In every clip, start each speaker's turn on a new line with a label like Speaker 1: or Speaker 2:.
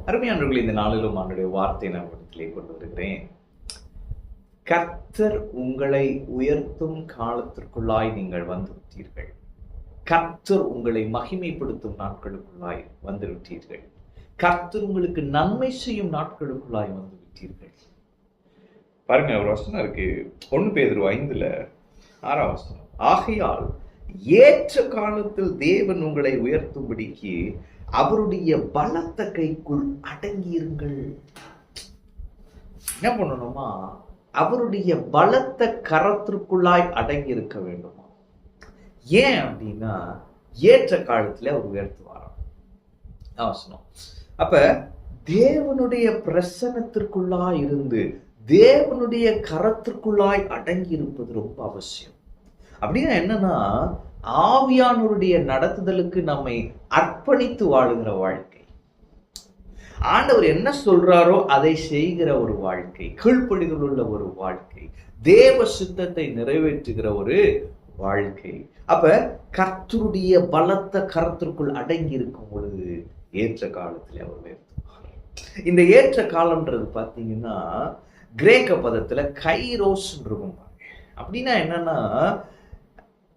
Speaker 1: அருமையானவர்கள், இந்த நாளிலும் அவனுடைய வார்த்தை நான் இடத்திலே கொண்டு வருகிறேன். கர்த்தர் உங்களை உயர்த்தும் காலத்திற்குள்ளாய் நீங்கள் வந்துவிட்டீர்கள். கர்த்தர் உங்களை மகிமைப்படுத்தும் நாட்களுக்குள்ளாய் வந்துவிட்டீர்கள். கர்த்தர் உங்களுக்கு நன்மை செய்யும் நாட்களுக்குள்ளாய் வந்து விட்டீர்கள். பாருங்க, ஒரு வசனம் இருக்கு, 1 பேதுரு 5:6 வசனம். ஆகையால் ஏற்ற காலத்தில் தேவன் உங்களை உயர்த்தும்படிக்கு அவருடைய பலத்த கைக்குள் அடங்கியிருங்கள். என்ன பண்ணணுமா? அவருடைய பலத்த கரத்திற்குள்ளாய் அடங்கி இருக்க வேண்டுமா? ஏன் அப்படின்னா, ஏற்ற காலத்துல அவர் உயர்த்துவாராம். அவசரம். அப்ப தேவனுடைய பிரசன்னத்திற்குள்ளாய் இருந்து தேவனுடைய கரத்திற்குள்ளாய் அடங்கி இருப்பது ரொம்ப அவசியம். அப்படின்னா என்னன்னா, ஆவியானவருடைய நடத்துதலுக்கு நம்மை அர்ப்பணித்து வாழுகிற வாழ்க்கை, ஆண்டவர் என்ன சொல்றாரோ அதை செய்கிற ஒரு வாழ்க்கை, கீழ்ப்படிதல் உள்ள ஒரு வாழ்க்கை, தேவ சித்தத்தை நிறைவேற்றுகிற ஒரு வாழ்க்கை. அப்ப கர்த்தருடைய பலத்த கரத்திற்குள் அடங்கி இருக்கும் பொழுது ஏற்ற காலத்தில் அவர் உயர்த்துவார். இந்த ஏற்ற காலம்ன்றது பார்த்தீங்கன்னா கிரேக்க பதத்துல கைரோஸ் இருக்கும். அப்படின்னா என்னன்னா,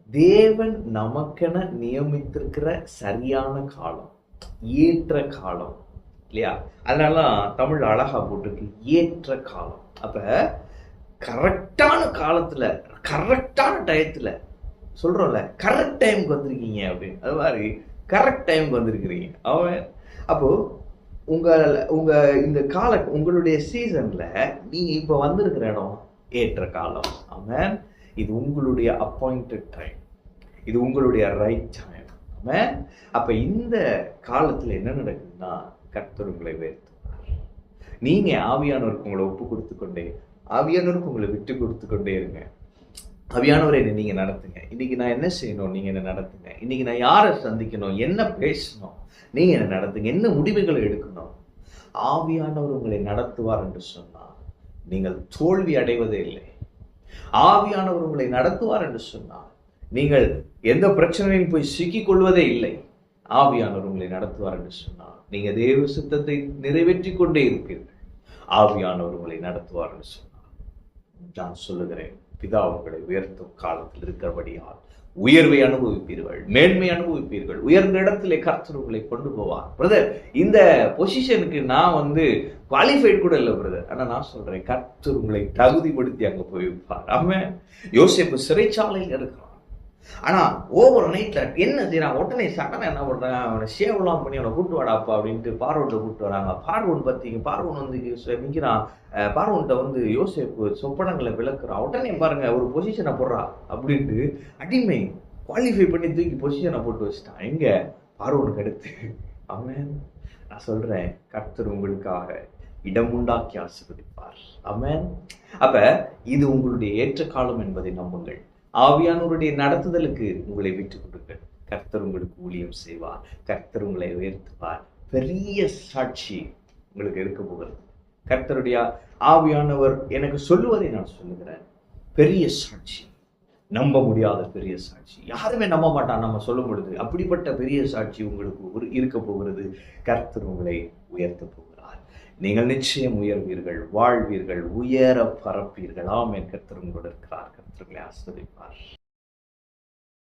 Speaker 1: தேவன் நமக்கென நியமித்திருக்கிற சரியான காலம், ஏற்ற காலம் இல்லையா? அதனால தமிழ் அழகா போட்டிருக்கு, ஏற்ற காலம். அப்ப கரெக்டான காலத்துல, கரெக்டான டயத்துல சொல்றோம்ல, கரெக்ட் டைமுக்கு வந்திருக்கீங்க அப்படின்னு. அது மாதிரி கரெக்ட் டைமுக்கு வந்திருக்கிறீங்க. அவன் அப்போ உங்க இந்த உங்களுடைய சீசன்ல நீங்க இப்ப வந்திருக்கிற இடம் ஏற்ற காலம். ஆமென். இது உங்களுடைய அப்பாயிண்டட் டைம், இது உங்களுடைய ரைட் டைம். ஆமென். அப்ப இந்த காலத்துல என்ன நடக்குதுன்னா, கர்த்தர் உங்களை உயர்த்துவார். நீங்க ஆவியானவருக்கு உங்களை ஒப்பு கொடுத்து கொண்டே, ஆவியானவருக்கு உங்களை விட்டு கொடுத்து கொண்டே இருங்க. ஆவியானவரை நீங்க நடத்துங்க. இன்னைக்கு நான் என்ன செய்யணும், நீங்க என்ன நடத்துங்க. இன்னைக்கு நான் யாரை சந்திக்கணும், என்ன பேசணும், நீங்க என்ன நடத்துங்க. என்ன முடிவுகளை எடுக்கணும். ஆவியானவர் உங்களை நடத்துவார் என்று சொன்னால் நீங்கள் தோல்வி அடைவதே இல்லை. ஆவியானவர் உங்களை நடத்துவார் என்று சொன்னால் நீங்கள் எந்த பிரச்சனையும் போய் சிக்கிக் கொள்வதே இல்லை. ஆவியானவர் உங்களை நடத்துவார் என்று சொன்னால் நீங்க தேவ சித்தத்தை நிறைவேற்றி கொண்டே இருப்பீர்கள். ஆவியானவர் உங்களை நடத்துவார் என்று சொன்னால் நான் சொல்லுகிறேன், பிதா உங்களை உயர்த்தும் காலத்தில் இருக்கிறபடியால் உயர்வை அனுபவிப்பீர்கள், மேன்மை அனுபவிப்பீர்கள். உயர்ந்த இடத்திலே கர்த்தர் உங்களை கொண்டு போவார். பிரதர், இந்த பொசிஷனுக்கு நான் குவாலிஃபைட் கூட இல்லை பிரதர். ஆனா நான் சொல்றேன், கர்த்தர் உங்களை தகுதிப்படுத்தி அங்க போய் வைப்பார். ஆமென். யோசேப்பு சிறைச்சாலையில் இருக்கிறான். ஆனா ஓவர் நைட்ல என்ன செய்யறான், உடனே சடனா என்ன பண்றாங்க, அவனை சேவெல்லாம் பண்ணி அவனை கூட்டு வாடாப்பா அப்படின்ட்டு பார்வோன்ட்ட கூப்பிட்டு வராங்க. பார்வோன் பார்த்தீங்க, பார்வோன் நிற்கிறான். பார்வோன்ட்ட யோசேப்பு சொப்பனங்களை விளக்குறான். உடனே பாருங்க, ஒரு பொசிஷனை போடுறா அப்படின்ட்டு அடிமை குவாலிஃபை பண்ணி தூக்கி பொசிஷனை போட்டு வச்சுட்டான். எங்க? பார்வோனுக்கு அடுத்து. ஆமென். நான் சொல்றேன், கர்த்தர் உங்களுக்காக இடம் உண்டாக்கி ஆசீர்வதிப்பார். ஆமென். அப்ப இது உங்களுடைய ஏற்ற காலம் என்பதை நம்புங்கள். ஆவியானவருடைய நடத்துதலுக்கு உங்களை விட்டுக் கொடுங்கள். கர்த்தர் உங்களுக்கு ஊழியம் செய்வார். கர்த்தர் உங்களை உயர்த்துவார். பெரிய சாட்சி உங்களுக்கு இருக்க போகிறது. கர்த்தருடைய ஆவியானவர் எனக்கு சொல்லுவதை நான் சொல்லுகிறேன். பெரிய சாட்சி, நம்ப முடியாத பெரிய சாட்சி. யாருமே நம்ப மாட்டான் நம்ம சொல்லும் பொழுது. அப்படிப்பட்ட பெரிய சாட்சி உங்களுக்கு இருக்க போகிறது. கர்த்தர் உங்களை உயர்த்த போகிறார். நீங்கள் நிச்சயம் உயர்வீர்கள், வாழ்வீர்கள், உயர பரப்பீர்கள். ஆமென். கர்த்தர் உங்களோடு இருக்கிறார். கர்த்தர் உங்களை ஆசீர்வதிப்பார்.